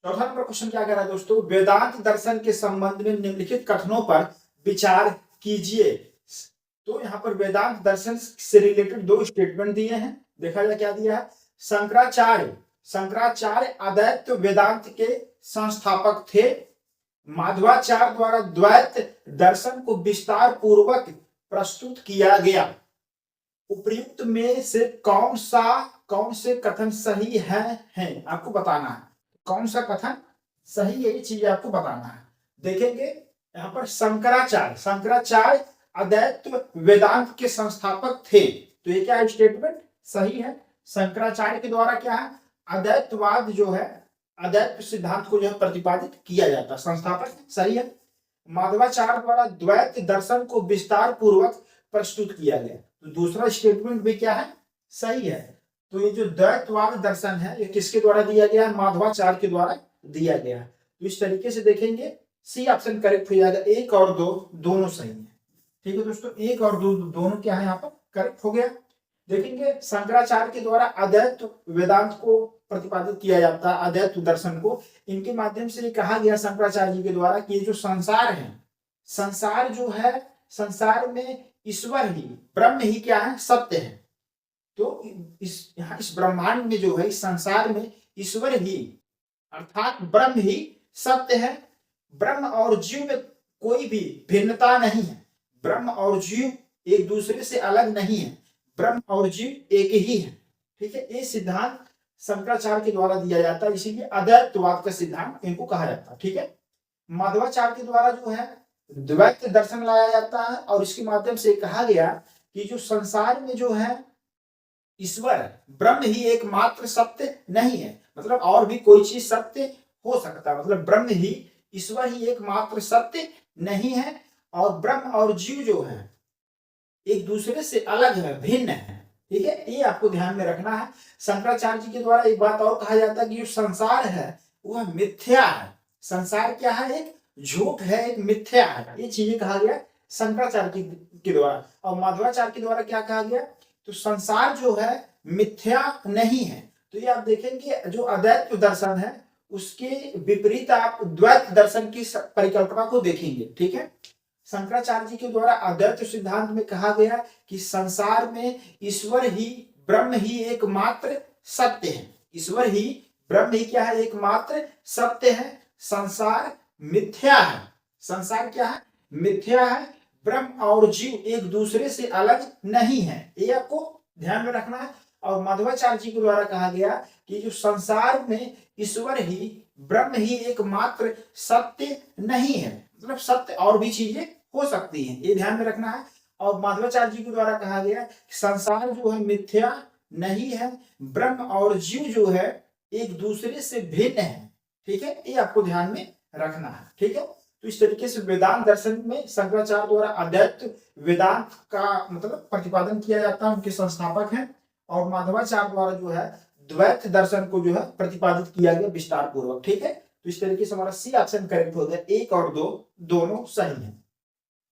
चौथा number question क्या कह रहा है दोस्तों, वेदांत दर्शन के संबंध में निम्नलिखित कथनों पर विचार कीजिए। तो यहाँ पर वेदांत दर्शन से रिलेटेड दो स्टेटमेंट दिए हैं। देखा जाए क्या दिया है, शंकराचार्य अद्वैत वेदांत के संस्थापक थे। माधवाचार्य द्वारा द्वैत दर्शन को विस्तार पूर्वक प्रस्तुत किया गया। उपर्युक्त में से कौन से कथन सही है आपको बताना है। कौन सा कथन सही है ये चीज आपको बताना है। देखेंगे यहाँ पर शंकराचार्य अद्वैत वेदांत के संस्थापक थे, तो ये क्या है, स्टेटमेंट सही है। शंकराचार्य के द्वारा क्या है, अद्वैतवाद जो है, अद्वैत सिद्धांत को जो है प्रतिपादित किया जाता है, संस्थापक सही है। माधवाचार्य द्वारा द्वैत दर्शन को विस्तार पूर्वक प्रस्तुत किया गया, तो दूसरा स्टेटमेंट भी क्या है, सही है। तो ये जो द्वैतवाद दर्शन है ये किसके द्वारा दिया गया है, माधवाचार्य के द्वारा दिया गया है। तो इस तरीके से देखेंगे सी ऑप्शन करेक्ट हो जाएगा। एक और दो दोनों सही है। ठीक है दोस्तों, एक और दो दोनों क्या है यहाँ पर करेक्ट हो गया। देखेंगे शंकराचार्य के द्वारा अद्वैत वेदांत को प्रतिपादित किया जाता है, अद्वैत दर्शन को। इनके माध्यम से कहा गया शंकराचार्य जी के द्वारा कि ये जो संसार है, संसार जो है, संसार में ईश्वर ही, ब्रह्म ही क्या है, सत्य है। तो इस ब्रह्मांड में जो है, इस संसार में ईश्वर ही अर्थात ब्रह्म ही सत्य है। ब्रह्म और जीव में कोई भी भिन्नता नहीं है। ब्रह्म और जीव एक दूसरे से अलग नहीं है, ब्रह्म और जीव एक ही है। ठीक है, ये सिद्धांत शंकराचार्य के द्वारा दिया जाता है, इसीलिए अद्वैतवाद का सिद्धांत इनको कहा जाता है। ठीक है, माधवाचार्य के द्वारा जो है द्वैत दर्शन लाया जाता है, और इसके माध्यम से कहा गया कि जो संसार में जो है ईश्वर ब्रह्म ही एकमात्र सत्य नहीं है, मतलब और भी कोई चीज सत्य हो सकता है, मतलब ब्रह्म ही, ईश्वर ही एकमात्र सत्य नहीं है। और ब्रह्म और जीव जो है एक दूसरे से अलग है, भिन्न है। ठीक है, ये आपको ध्यान में रखना है। शंकराचार्य जी के द्वारा एक बात और कहा जाता है कि जो संसार है वह मिथ्या है। संसार क्या है, एक झूठ है, एक मिथ्या है। ये चीजें कहा गया शंकराचार्य के द्वारा। और माधवाचार्य के द्वारा क्या कहा गया, तो संसार जो है मिथ्या नहीं है। तो ये आप देखेंगे जो अद्वैत दर्शन है उसके विपरीत आप द्वैत दर्शन की परिकल्पना को देखेंगे। ठीक है, शंकराचार्य जी के द्वारा अद्वैत सिद्धांत में कहा गया कि संसार में ईश्वर ही, ब्रह्म ही एकमात्र सत्य है। ईश्वर ही, ब्रह्म ही क्या है, एकमात्र सत्य है। संसार मिथ्या है। संसार क्या है, मिथ्या है। ब्रह्म और जीव एक दूसरे से अलग नहीं है, ये आपको ध्यान में रखना है। और माधवाचार्य जी के द्वारा कहा गया कि जो संसार में ईश्वर ही, ब्रह्म ही एकमात्र सत्य नहीं है, मतलब सत्य और भी चीजें हो सकती हैं, ये ध्यान में रखना है। और माधवाचार्य जी के द्वारा कहा गया कि संसार जो है मिथ्या नहीं है, ब्रह्म और जीव जो है एक दूसरे से भिन्न है। ठीक है, ये आपको ध्यान में रखना है। ठीक है, तो इस तरीके से वेदांत दर्शन में शंकराचार्य द्वारा अद्वैत वेदांत का मतलब प्रतिपादन किया जाता है, उनके संस्थापक हैं। और माधवाचार्य द्वारा जो है द्वैत दर्शन को जो है प्रतिपादित किया गया विस्तार पूर्वक। ठीक है, तो इस तरीके से हमारा सी ऑप्शन करेक्ट हो गया। एक और दो दोनों सही है।